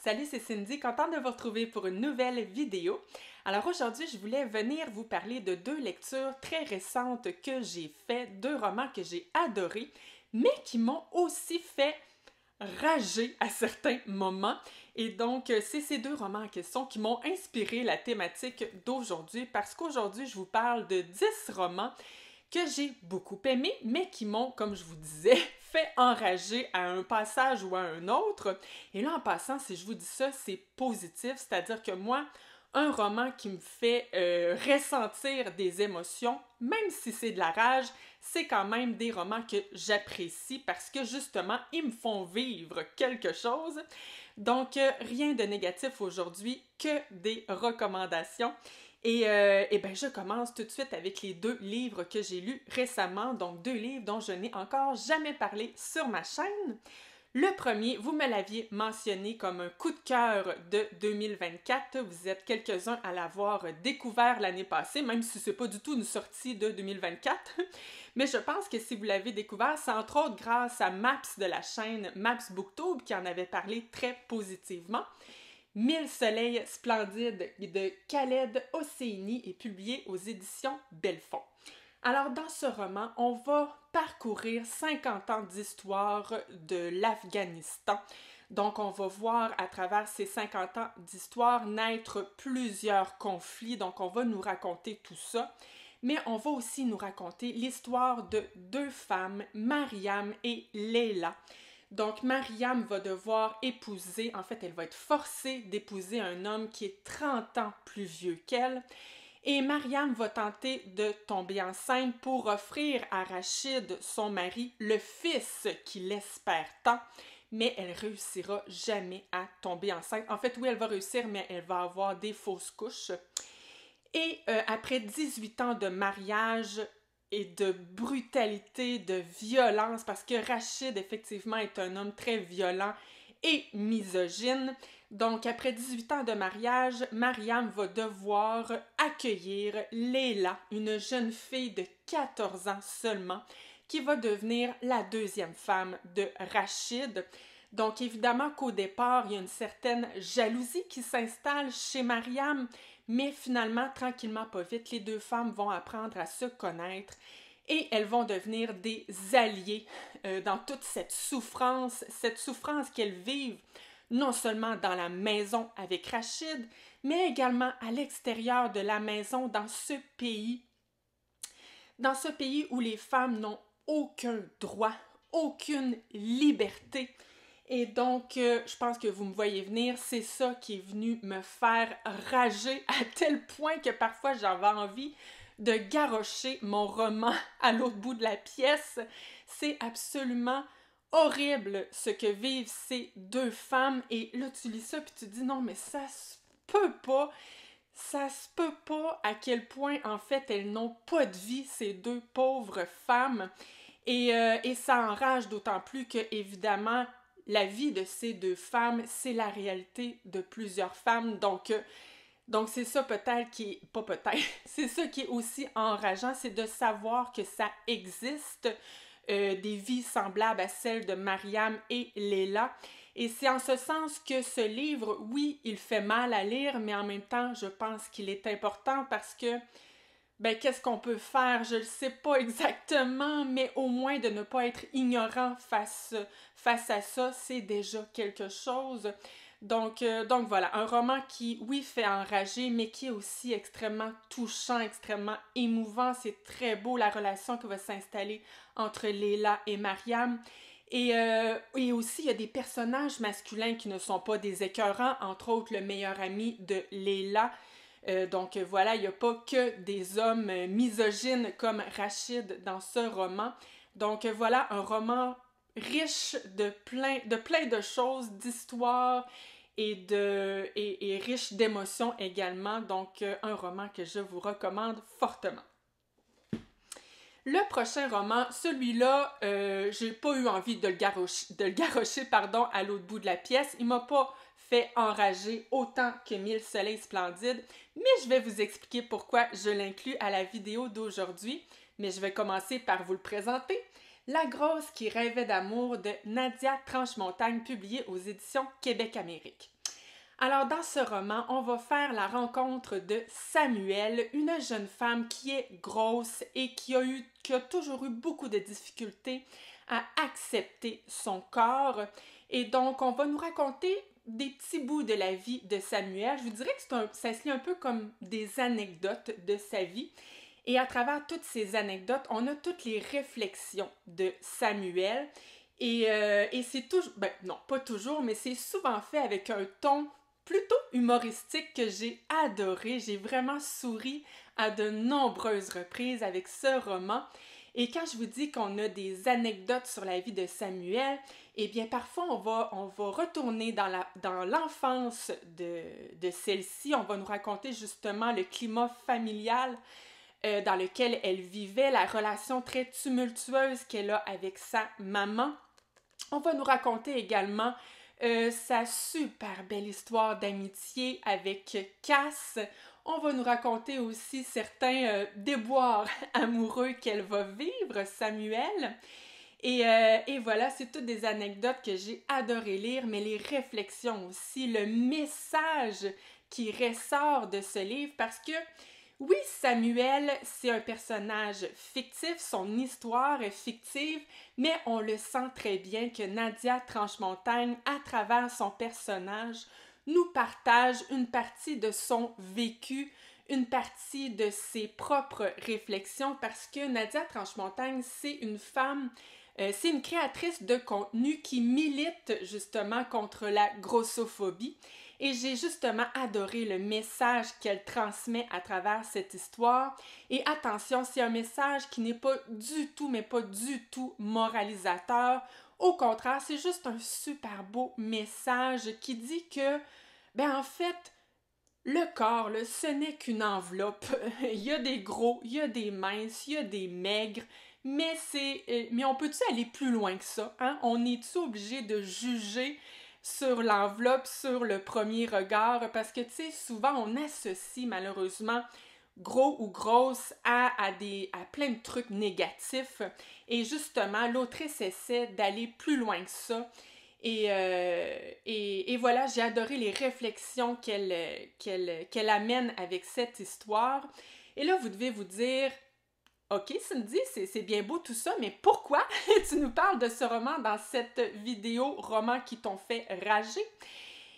Salut, c'est Cindy, contente de vous retrouver pour une nouvelle vidéo. Alors aujourd'hui, je voulais venir vous parler de deux lectures très récentes que j'ai faites, deux romans que j'ai adorés, mais qui m'ont aussi fait rager à certains moments. Et donc, c'est ces deux romans en question qui m'ont inspiré la thématique d'aujourd'hui, parce qu'aujourd'hui, je vous parle de 10 romans que j'ai beaucoup aimé, mais qui m'ont, comme je vous disais, fait enrager à un passage ou à un autre. Et là, en passant, si je vous dis ça, c'est positif, c'est-à-dire que moi, un roman qui me fait ressentir des émotions, même si c'est de la rage, c'est quand même des romans que j'apprécie parce que justement, ils me font vivre quelque chose. Donc, rien de négatif aujourd'hui, que des recommandations. Et ben, je commence tout de suite avec les deux livres que j'ai lus récemment, donc deux livres dont je n'ai encore jamais parlé sur ma chaîne. Le premier, vous me l'aviez mentionné comme un coup de cœur de 2024. Vous êtes quelques-uns à l'avoir découvert l'année passée, même si c'est pas du tout une sortie de 2024. Mais je pense que si vous l'avez découvert, c'est entre autres grâce à Maps de la chaîne Maps Booktube qui en avait parlé très positivement. 1000 soleils splendides de Khaled Hosseini est publié aux éditions Belfond. Alors, dans ce roman, on va parcourir 50 ans d'histoire de l'Afghanistan. Donc, on va voir à travers ces 50 ans d'histoire naître plusieurs conflits. Donc, on va nous raconter tout ça. Mais on va aussi nous raconter l'histoire de deux femmes, Mariam et Leila. Donc, Mariam va devoir épouser, en fait, elle va être forcée d'épouser un homme qui est 30 ans plus vieux qu'elle. Et Mariam va tenter de tomber enceinte pour offrir à Rachid, son mari, le fils qu'il espère tant, mais elle réussira jamais à tomber enceinte. En fait, oui, elle va réussir, mais elle va avoir des fausses couches. Et après 18 ans de mariage et de brutalité, de violence, parce que Rachid, effectivement, est un homme très violent et misogyne. Donc, après 18 ans de mariage, Mariam va devoir accueillir Leila, une jeune fille de 14 ans seulement, qui va devenir la deuxième femme de Rachid. Donc, évidemment qu'au départ, il y a une certaine jalousie qui s'installe chez Mariam, mais finalement, tranquillement, pas vite, les deux femmes vont apprendre à se connaître et elles vont devenir des alliées dans toute cette souffrance qu'elles vivent, non seulement dans la maison avec Rachid, mais également à l'extérieur de la maison dans ce pays où les femmes n'ont aucun droit, aucune liberté. Et donc, je pense que vous me voyez venir, c'est ça qui est venu me faire rager à tel point que parfois j'avais envie de garrocher mon roman à l'autre bout de la pièce. C'est absolument horrible ce que vivent ces deux femmes. Et là, tu lis ça puis tu te dis non, mais ça se peut pas. Ça se peut pas à quel point, en fait, elles n'ont pas de vie, ces deux pauvres femmes. Et ça enrage d'autant plus que, évidemment, la vie de ces deux femmes, c'est la réalité de plusieurs femmes. Donc c'est ça peut-être qui est... Pas peut-être. C'est ça qui est aussi enrageant, c'est de savoir que ça existe, des vies semblables à celles de Mariam et Leila. Et c'est en ce sens que ce livre, oui, il fait mal à lire, mais en même temps, je pense qu'il est important parce que ben, qu'est-ce qu'on peut faire? Je ne sais pas exactement, mais au moins de ne pas être ignorant face à ça, c'est déjà quelque chose. Donc voilà, un roman qui, oui, fait enrager, mais qui est aussi extrêmement touchant, extrêmement émouvant. C'est très beau, la relation qui va s'installer entre Leila et Mariam. Et aussi, il y a des personnages masculins qui ne sont pas des écœurants, entre autres le meilleur ami de Leila. Donc voilà, il n'y a pas que des hommes misogynes comme Rachid dans ce roman. Donc voilà, un roman riche de plein de choses, d'histoires et riche d'émotions également. Donc un roman que je vous recommande fortement. Le prochain roman, celui-là, j'ai pas eu envie de le garrocher à l'autre bout de la pièce. Il m'a pas fait enrager autant que 1000 soleils splendides, mais je vais vous expliquer pourquoi je l'inclus à la vidéo d'aujourd'hui. Mais je vais commencer par vous le présenter. La grosse qui rêvait d'amour de Nadia Tranchemontagne, publiée aux éditions Québec Amérique. Alors, dans ce roman, on va faire la rencontre de Samuel, une jeune femme qui est grosse et qui a toujours eu beaucoup de difficultés à accepter son corps. Et donc, on va nous raconter des petits bouts de la vie de Samuel. Je vous dirais que ça se lit un peu comme des anecdotes de sa vie. Et à travers toutes ces anecdotes, on a toutes les réflexions de Samuel. Et c'est toujours, ben non, pas toujours, mais c'est souvent fait avec un ton plutôt humoristique que j'ai adoré. J'ai vraiment souri à de nombreuses reprises avec ce roman. Et quand je vous dis qu'on a des anecdotes sur la vie de Samuel, eh bien parfois on va retourner dans l'enfance de celle-ci. On va nous raconter justement le climat familial dans lequel elle vivait, la relation très tumultueuse qu'elle a avec sa maman. On va nous raconter également sa super belle histoire d'amitié avec Cass. On va nous raconter aussi certains déboires amoureux qu'elle va vivre, Samuel. Et voilà, c'est toutes des anecdotes que j'ai adoré lire, mais les réflexions aussi, le message qui ressort de ce livre, parce que oui, Samuel, c'est un personnage fictif, son histoire est fictive, mais on le sent très bien que Nadia Tranche-Montagne, à travers son personnage, nous partage une partie de son vécu, une partie de ses propres réflexions, parce que Nadia Tranche-Montagne, c'est une femme, c'est une créatrice de contenu qui milite justement contre la grossophobie. Et j'ai justement adoré le message qu'elle transmet à travers cette histoire. Et attention, c'est un message qui n'est pas du tout, mais pas du tout moralisateur. Au contraire, c'est juste un super beau message qui dit que, ben en fait, le corps, là, ce n'est qu'une enveloppe. Il y a des gros, il y a des minces, il y a des maigres. Mais on peut-tu aller plus loin que ça? Hein? On est-tu obligé de juger sur l'enveloppe, sur le premier regard? Parce que, tu sais, souvent, on associe malheureusement gros ou grosse à plein de trucs négatifs. Et justement, l'autrice essaie d'aller plus loin que ça. Et voilà, j'ai adoré les réflexions qu'elle amène avec cette histoire. Et là, vous devez vous dire, OK, Cindy, c'est bien beau tout ça, mais pourquoi tu nous parles de ce roman dans cette vidéo roman qui t'ont fait rager?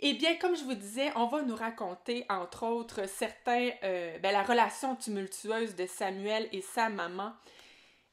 Eh bien, comme je vous disais, on va nous raconter, entre autres, la relation tumultueuse de Samuel et sa maman.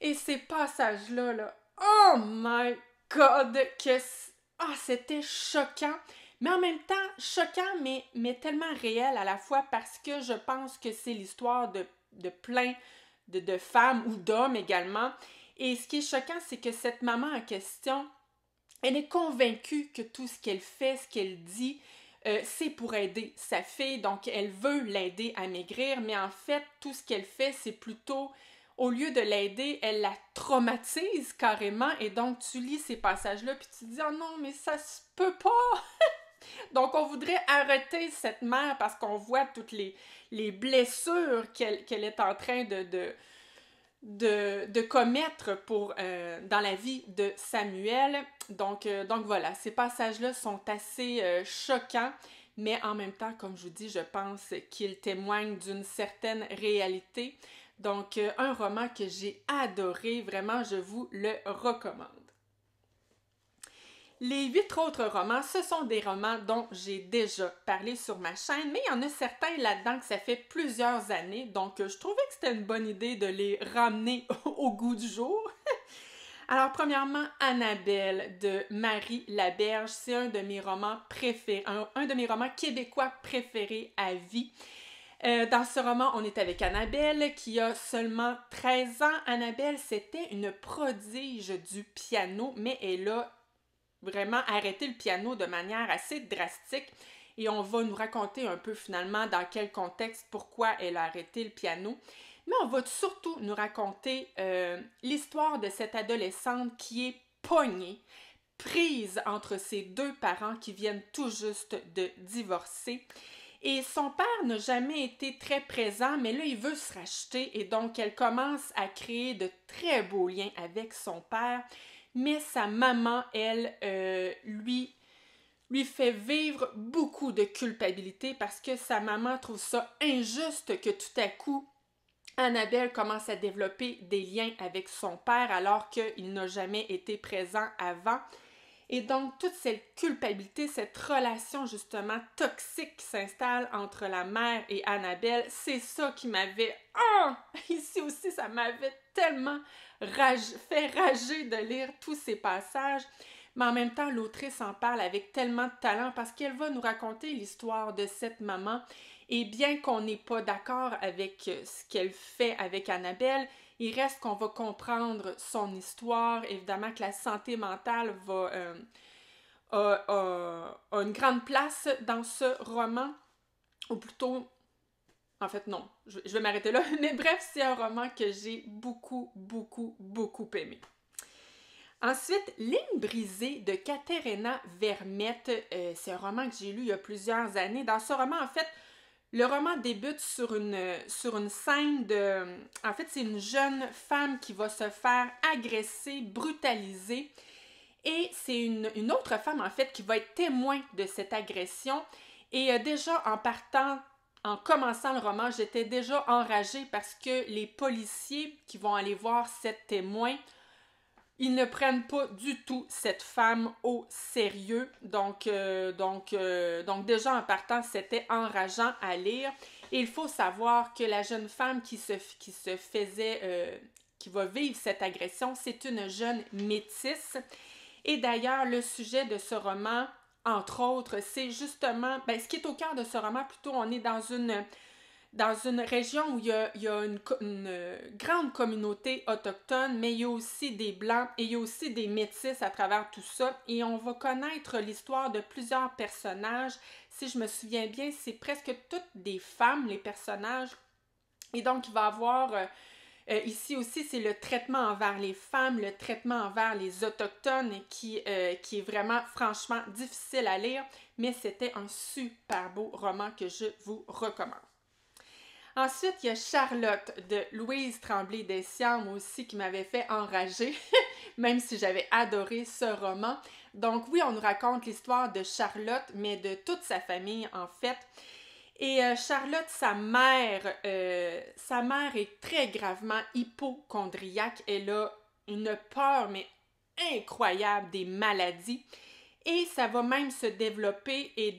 Et ces passages-là, là, oh my God, c'était choquant. Mais en même temps, choquant, mais tellement réel à la fois parce que je pense que c'est l'histoire de plein de femmes ou d'hommes également. Et ce qui est choquant, c'est que cette maman en question, elle est convaincue que tout ce qu'elle fait, ce qu'elle dit, c'est pour aider sa fille. Donc, elle veut l'aider à maigrir, mais en fait, tout ce qu'elle fait, c'est plutôt, au lieu de l'aider, elle la traumatise carrément. Et donc, tu lis ces passages-là, puis tu te dis « Oh non, mais ça se peut pas! » Donc, on voudrait arrêter cette mère parce qu'on voit toutes les blessures qu'elle est en train de commettre dans la vie de Samuel. Donc voilà, ces passages-là sont assez choquants, mais en même temps, comme je vous dis, je pense qu'ils témoignent d'une certaine réalité. Donc, un roman que j'ai adoré, vraiment, je vous le recommande. Les 8 autres romans, ce sont des romans dont j'ai déjà parlé sur ma chaîne, mais il y en a certains là-dedans que ça fait plusieurs années, donc je trouvais que c'était une bonne idée de les ramener au goût du jour. Alors, premièrement, Annabelle de Marie Laberge, c'est un de mes romans préférés, un de mes romans québécois préférés à vie. Dans ce roman, on est avec Annabelle qui a seulement 13 ans. Annabelle, c'était une prodige du piano, mais elle a vraiment arrêté le piano de manière assez drastique et on va nous raconter un peu finalement dans quel contexte, pourquoi elle a arrêté le piano. Mais on va surtout nous raconter l'histoire de cette adolescente qui est pognée, prise entre ses deux parents qui viennent tout juste de divorcer. Et son père n'a jamais été très présent, mais là, il veut se racheter et donc elle commence à créer de très beaux liens avec son père. Mais sa maman, elle, lui lui fait vivre beaucoup de culpabilité parce que sa maman trouve ça injuste que tout à coup, Annabelle commence à développer des liens avec son père alors qu'il n'a jamais été présent avant. Et donc, toute cette culpabilité, cette relation justement toxique qui s'installe entre la mère et Annabelle, c'est ça qui m'avait... Ici aussi, ça m'avait tellement fait rager de lire tous ces passages. Mais en même temps, l'autrice en parle avec tellement de talent parce qu'elle va nous raconter l'histoire de cette maman. Et bien qu'on n'ait pas d'accord avec ce qu'elle fait avec Annabelle, il reste qu'on va comprendre son histoire. Évidemment que la santé mentale a une grande place dans ce roman. Ou plutôt, en fait non, je vais m'arrêter là. Mais bref, c'est un roman que j'ai beaucoup, beaucoup, beaucoup aimé. Ensuite, Ligne brisée de Caterina Vermette. C'est un roman que j'ai lu il y a plusieurs années. Dans ce roman, en fait, le roman débute sur une scène de... En fait, c'est une jeune femme qui va se faire agresser, brutaliser. Et c'est une autre femme, en fait, qui va être témoin de cette agression. Et déjà, en commençant le roman, j'étais déjà enragée parce que les policiers qui vont aller voir cette témoin, ils ne prennent pas du tout cette femme au sérieux. Donc déjà en partant, c'était enrageant à lire. Et il faut savoir que la jeune femme qui va vivre cette agression, c'est une jeune métisse. Et d'ailleurs, le sujet de ce roman, entre autres, c'est justement, ce qui est au cœur de ce roman, plutôt, on est dans une région où il y a une grande communauté autochtone, mais il y a aussi des Blancs et il y a aussi des Métis à travers tout ça. Et on va connaître l'histoire de plusieurs personnages. Si je me souviens bien, c'est presque toutes des femmes, les personnages. Et donc, il va y avoir... ici aussi, c'est le traitement envers les femmes, le traitement envers les Autochtones qui est vraiment, franchement, difficile à lire, mais c'était un super beau roman que je vous recommande. Ensuite, il y a Charlotte de Louise Tremblay-Dessières, moi aussi, qui m'avait fait enrager, même si j'avais adoré ce roman. Donc oui, on nous raconte l'histoire de Charlotte, mais de toute sa famille, en fait. Et Charlotte, sa mère est très gravement hypocondriaque. Elle a une peur, mais incroyable, des maladies. Et ça va même se développer et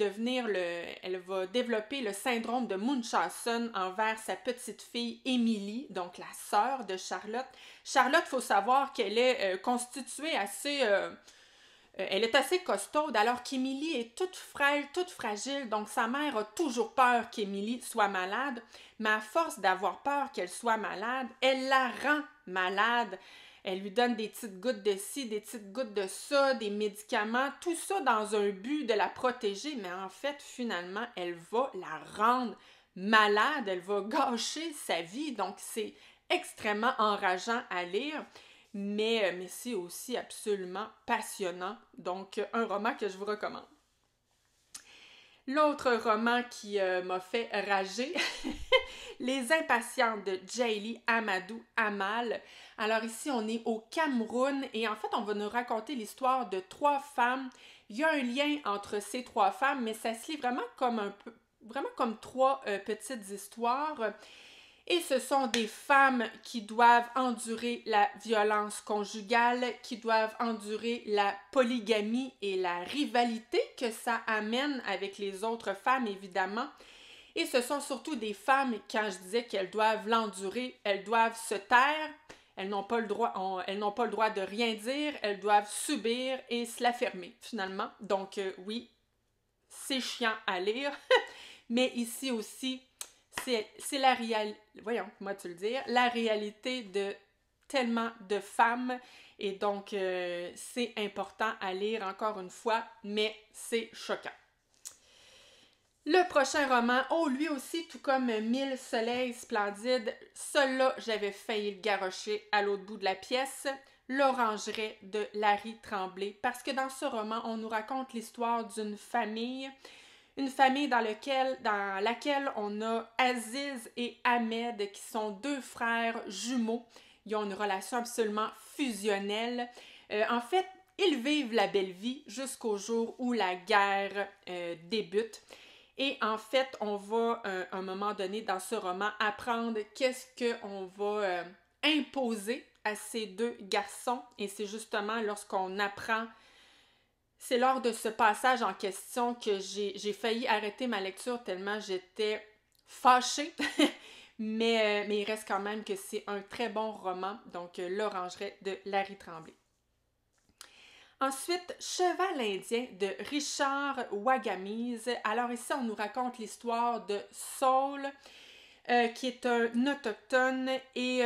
elle va développer le syndrome de Munchausen envers sa petite fille Émilie, donc la sœur de Charlotte. Charlotte, il faut savoir qu'elle est constituée assez... elle est assez costaude, alors qu'Émilie est toute frêle, toute fragile, donc sa mère a toujours peur qu'Émilie soit malade, mais à force d'avoir peur qu'elle soit malade, elle la rend malade. Elle lui donne des petites gouttes de ci, des petites gouttes de ça, des médicaments, tout ça dans un but de la protéger, mais en fait, finalement, elle va la rendre malade, elle va gâcher sa vie, donc c'est extrêmement enrageant à lire. Mais c'est aussi absolument passionnant. Donc, un roman que je vous recommande. L'autre roman qui m'a fait rager, Les Impatientes de Djaïli Amadou Amal. Alors ici, on est au Cameroun et en fait, on va nous raconter l'histoire de 3 femmes. Il y a un lien entre ces 3 femmes, mais ça se lit vraiment comme 3 petites histoires. Et ce sont des femmes qui doivent endurer la violence conjugale, qui doivent endurer la polygamie et la rivalité que ça amène avec les autres femmes, évidemment. Et ce sont surtout des femmes, quand je disais qu'elles doivent l'endurer, elles doivent se taire, elles n'ont pas le droit de rien dire, elles doivent subir et se la fermer, finalement. Donc oui, c'est chiant à lire, mais ici aussi, c'est la réalité, voyons, comment tu le dire, la réalité de tellement de femmes et donc c'est important à lire encore une fois, mais c'est choquant. Le prochain roman, lui aussi, tout comme 1000 soleils splendides, celui-là, j'avais failli le garrocher à l'autre bout de la pièce, L'Orangerie de Larry Tremblay, parce que dans ce roman, on nous raconte l'histoire d'une famille dans laquelle on a Aziz et Ahmed, qui sont 2 frères jumeaux. Ils ont une relation absolument fusionnelle. En fait, ils vivent la belle vie jusqu'au jour où la guerre débute. Et en fait, on va, à un moment donné dans ce roman, apprendre qu'est-ce qu'on va imposer à ces deux garçons. Et c'est justement lorsqu'on apprend, c'est lors de ce passage en question que j'ai failli arrêter ma lecture tellement j'étais fâchée. mais il reste quand même que c'est un très bon roman, donc L'Orangerie de Larry Tremblay. Ensuite, Cheval indien de Richard Wagamese. Alors ici, on nous raconte l'histoire de Saul, qui est un autochtone. Et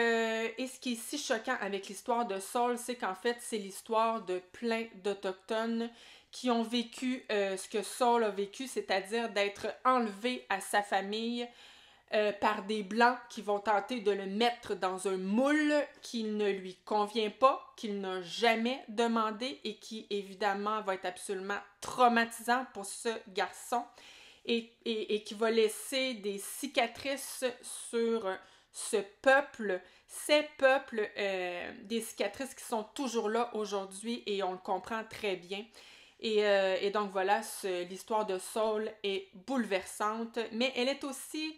ce qui est si choquant avec l'histoire de Saul, c'est qu'en fait, c'est l'histoire de plein d'autochtones qui ont vécu ce que Saul a vécu, c'est-à-dire d'être enlevé à sa famille, par des Blancs qui vont tenter de le mettre dans un moule qui ne lui convient pas, qu'il n'a jamais demandé et qui, évidemment, va être absolument traumatisant pour ce garçon et qui va laisser des cicatrices sur ce peuple, ces peuples, des cicatrices qui sont toujours là aujourd'hui et on le comprend très bien. Et donc voilà, l'histoire de Saul est bouleversante, mais elle est aussi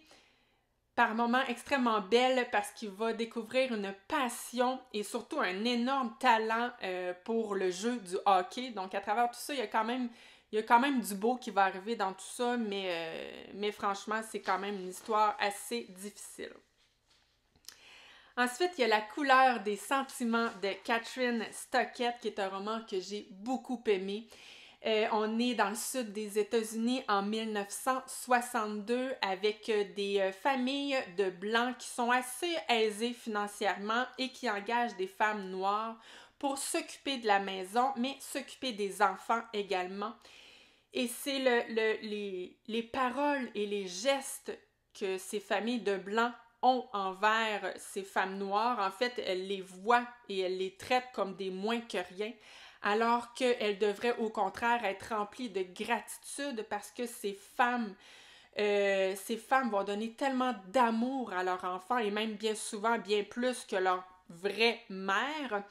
par moments extrêmement belle parce qu'il va découvrir une passion et surtout un énorme talent pour le jeu du hockey. Donc à travers tout ça, il y a quand même du beau qui va arriver dans tout ça, mais franchement, c'est quand même une histoire assez difficile. Ensuite, il y a La couleur des sentiments de Catherine Stockett, qui est un roman que j'ai beaucoup aimé. On est dans le sud des États-Unis en 1962 avec des familles de Blancs qui sont assez aisées financièrement et qui engagent des femmes noires pour s'occuper de la maison, mais s'occuper des enfants également. Et c'est les paroles et les gestes que ces familles de Blancs ont envers ces femmes noires. En fait, elles les voient et elles les traitent comme des moins que rien, alors qu'elles devraient au contraire être remplies de gratitude parce que ces femmes vont donner tellement d'amour à leurs enfants et même bien souvent bien plus que leur vraie mère.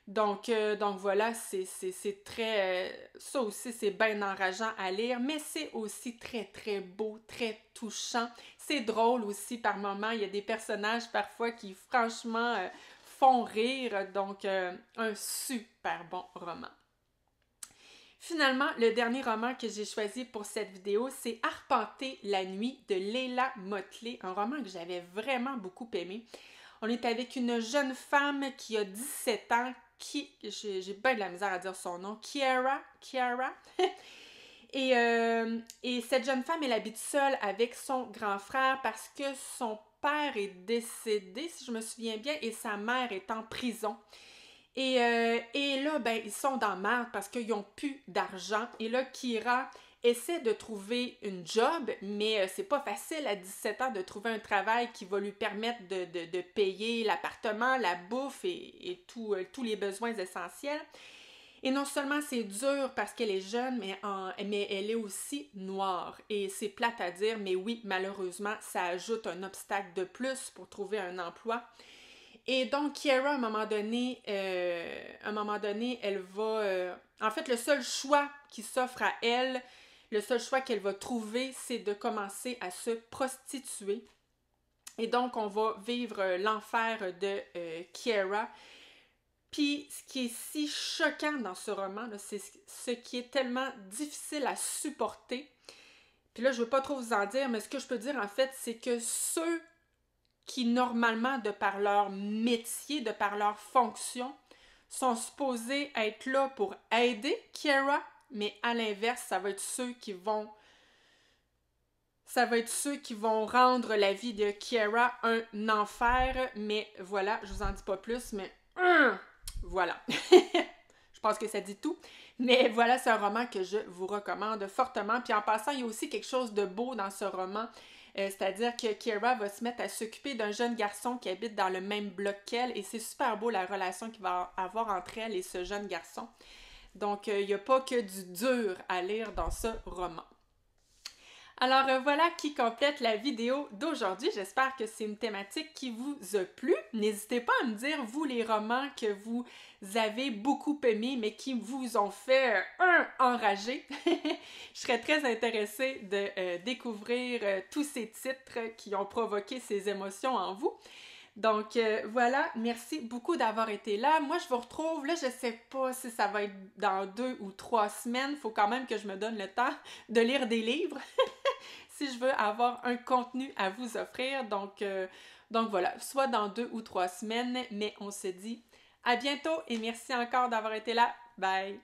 Donc voilà, c'est très... ça aussi, c'est bien enrageant à lire, mais c'est aussi très, très beau, très touchant. C'est drôle aussi par moments. Il y a des personnages parfois qui, franchement, font rire. Donc, un super bon roman. Finalement, le dernier roman que j'ai choisi pour cette vidéo, c'est Arpenter la nuit de Leila Motley, un roman que j'avais vraiment beaucoup aimé. On est avec une jeune femme qui a 17 ans, j'ai bien de la misère à dire son nom, Kiara. Et cette jeune femme, elle habite seule avec son grand frère parce que son père est décédé, si je me souviens bien, et sa mère est en prison. Et là, ben, ils sont dans la merde parce qu'ils n'ont plus d'argent. Et là, Kira essaie de trouver une job, mais c'est pas facile à 17 ans de trouver un travail qui va lui permettre de payer l'appartement, la bouffe et tous les besoins essentiels. Et non seulement c'est dur parce qu'elle est jeune, mais elle est aussi noire. Et c'est plate à dire, mais oui, malheureusement, ça ajoute un obstacle de plus pour trouver un emploi. Et donc, Kiara, à un moment donné, elle va... en fait, le seul choix qui s'offre à elle, le seul choix qu'elle va trouver, c'est de commencer à se prostituer. Et donc, on va vivre l'enfer de Kiara. Puis, ce qui est si choquant dans ce roman, c'est ce qui est tellement difficile à supporter. Puis là, je ne veux pas trop vous en dire, mais ce que je peux dire, en fait, c'est que ceux qui, normalement, de par leur métier, de par leur fonction, sont supposés être là pour aider Kiara, mais à l'inverse, ça va être ceux qui vont rendre la vie de Kiara un enfer. Mais voilà, je vous en dis pas plus, mais voilà. Je pense que ça dit tout. Mais voilà, c'est un roman que je vous recommande fortement. Puis en passant, il y a aussi quelque chose de beau dans ce roman. C'est-à-dire que Kiara va se mettre à s'occuper d'un jeune garçon qui habite dans le même bloc qu'elle. Et c'est super beau la relation qu'il va avoir entre elle et ce jeune garçon. Donc, il n'y a pas que du dur à lire dans ce roman. Alors voilà qui complète la vidéo d'aujourd'hui. J'espère que c'est une thématique qui vous a plu. N'hésitez pas à me dire, vous, les romans que vous avez beaucoup aimés, mais qui vous ont fait enrager. Je serais très intéressée de découvrir tous ces titres qui ont provoqué ces émotions en vous. Donc voilà, merci beaucoup d'avoir été là. Moi, je vous retrouve, là, je sais pas si ça va être dans 2 ou 3 semaines. Il faut quand même que je me donne le temps de lire des livres si je veux avoir un contenu à vous offrir. Donc voilà, soit dans 2 ou 3 semaines, mais on se dit à bientôt et merci encore d'avoir été là. Bye!